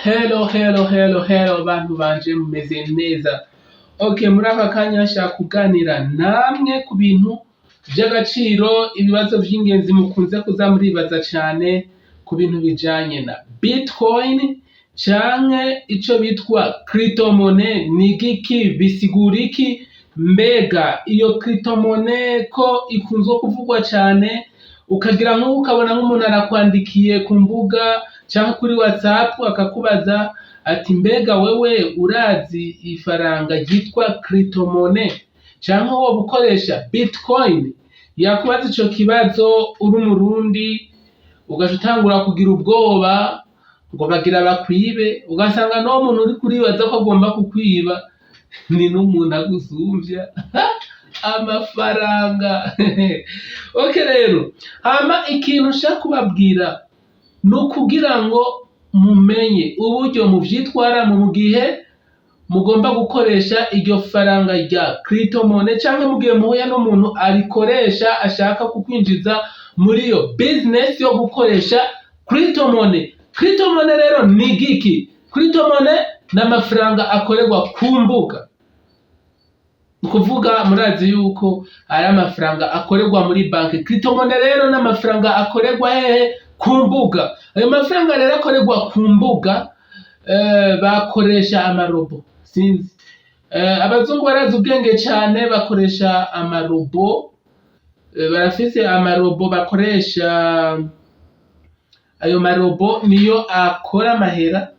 Hello bantu banje mumeze neza. Okay, muri aka kanya nshaka kuganira namwe ku bintu by'agaciro, ibibazo by'ingenzi mukunze kuza muribaza cyane ku bintu bijanye na Bitcoin canke ico bitwa Cryptomonnaie. Ni igiki, bisigura iki? Mbega iyo Cryptomonnaie ko ikunzwe kuvugwa cyane, ukagira nk'uko ukabona nk'umuntu arakwandikiye ku mbuga cyangwa kuri WhatsApp akakubaza ati mbega wewe urazi ifaranga ryitwa Cryptomonnaie cyangwa wowe ukoresha Bitcoin? Yakubaza ico kibazo uri umurundi, ugaca utangura kugira ubwoba ngo bagira bakwibe, ugasanga no muntu uri kuribaza ko agomba kukwiba ni n'umuntu agusumvya amafaranga. Okay rero, hama ikintu nshaka kubabwira nukugira ngo mumenye uburyo muvyitwara mu gihe mugomba gukoresha iryo faranga rya Cryptomonnaie, canke mu gihe muhuye n'umuntu arikoresha ashaka kukwinjiza muri iyo business yo gukoresha Cryptomonnaie. Cryptomonnaie rero ni igiki? Cryptomonnaie n'amafaranga akorerwa ku mbuga. Ukuvuga murazi yuko ari amafaranga akorerwa muri banki. Cryptomonnaie rero n'amafaranga akorerwa hehe? Ku mbuga. Ayo mafaranga rero akorerwa ku mbuga bakoresha amarobo. Sinzi abazungu barazi ubwenge cyane, bakoresha amarobo. Barafise amarobo bakoresha, ayo marobo niyo akora amahera.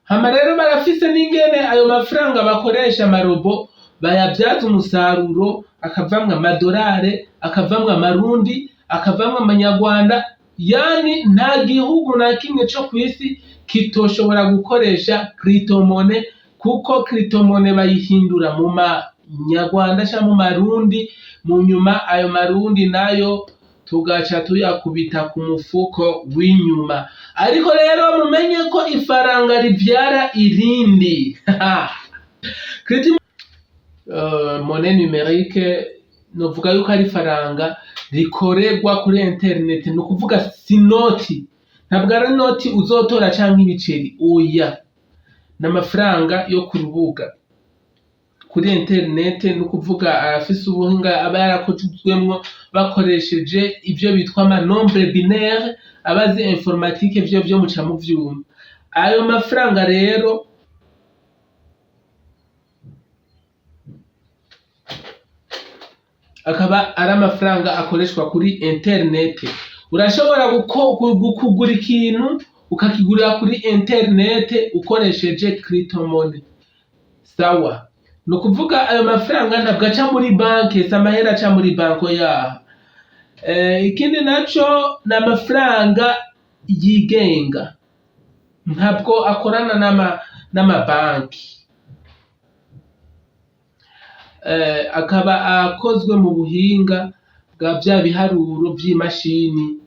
Hama rero barafise n'ingene ayo mafaranga bakoresha amarobo bayabyaza umusaruro, akavamwa amadolari, akavamwa amarundi, akavamwa amanyarwanda. Yani nta gihugu na kimwe cyo kwisi kitoshobora gukoresha Cryptomonnaie, kuko Cryptomonnaie bayihindura mu manyarwanda cyangwa mu marundi, mu nyuma ayo marundi nayo tugaca tuyakubita ku mufuko w'inyuma. Ariko rero mumenye ko ifaranga rivyara irindi. Monnaie numérique novuga yuko ari faranga rikorerwa kuri internet, no kuvuga sinoti, ntabwo ari noti uzotora canke ibiceri, oya, n'amafaranga yo ku rubuga kuri internet. No kuvuga afise ubuhinga aba yarakozwemwo bakoresheje ivyo bitwa ama nombre binaire, abazi informatique vyo muca mu vyuma. Ayo mafaranga rero akaba ari amafaranga akoreshwa kuri internet. Urashobora kugura ikintu ukakigurira kuri internet ukoresheje Cryptomonnaie, sawa? No kuvuga ayo mafaranga ntabwo aca muri banki, samahera aca muri banko yaha. Ikindi naco n'amafaranga yigenga, ntabwo akorana n'amabanki. Akaba akozwe mu buhinga bwa bya biharuro by'imashini.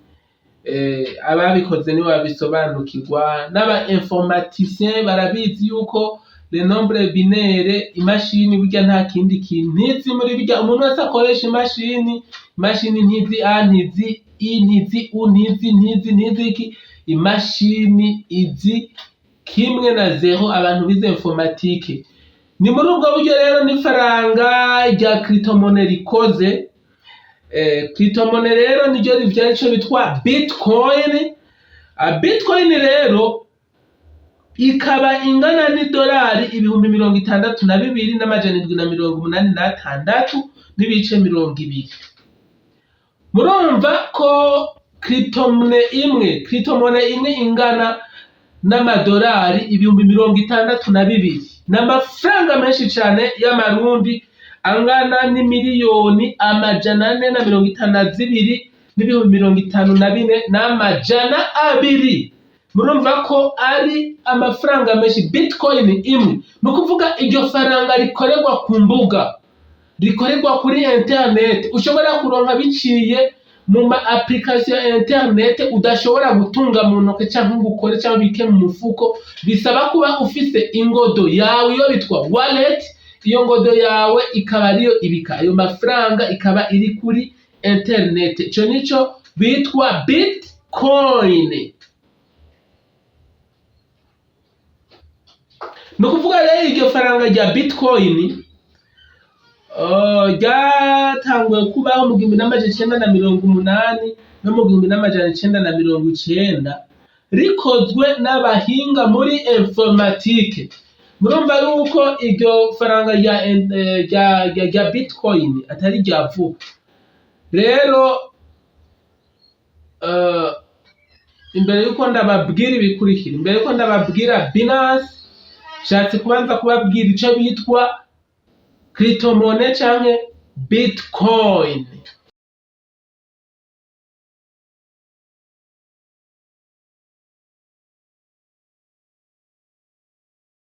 Ababikoze ni babisobanukirwa, n'aba informaticiens barabizi yuko le nombre binaire, imashini burya nta kindi kintu ntizi muri burya. Umuntu wese akoresha imashini ntizi a, ntizi i, ntizi u, ntizi iki. Imashini izi kimwe na zero. Abantu bize informatique ni muri ubwo buryo rero n'ifaranga rya Cryptomonnaie rikoze. Cryptomonnaie rero niryo rivyara ico bitwa Bitcoin. Bitcoin rero ikaba ingana n'idolari 62,786 n'ibice 20. Murumva ko Cryptomonnaie imwe ingana n'amadolari 62,000, n'amafaranga menshi cyane y'amarundi angana n'imiliyoni 452,054 Murumva ko ari amafaranga menshi. Bitcoin imwe, no kuvuga iryo faranga rikorerwa ku mbuga, rikorerwa kuri internet. Ushobora kuronka biciye mu ma application ya internet, udashobora gutunga mu ntoke cyangwa gukora cyangwa bike mu mufuko. Bisaba kuba ufise ingodo yawe, iyo bitwa wallet. Iyo ngodo yawe ikaba ariyo ibika ayo mafaranga, ikaba iri kuri internet. Ico nico bitwa Bitcoin. ni ukuvuga rero iryo faranga rya bitcoin ryatanguye kubaho mu 1980 no mu 1990 rikozwe n'abahinga muri informatique. Murumva yuko iryo faranga rya bitcoin atari rya vuba. Rero imbere yuko ndababwira ibikurikira, imbere yuko ndababwira Binance, nshatse kubanza kubabwira ico bitwa Cryptomonnaie canke Bitcoin.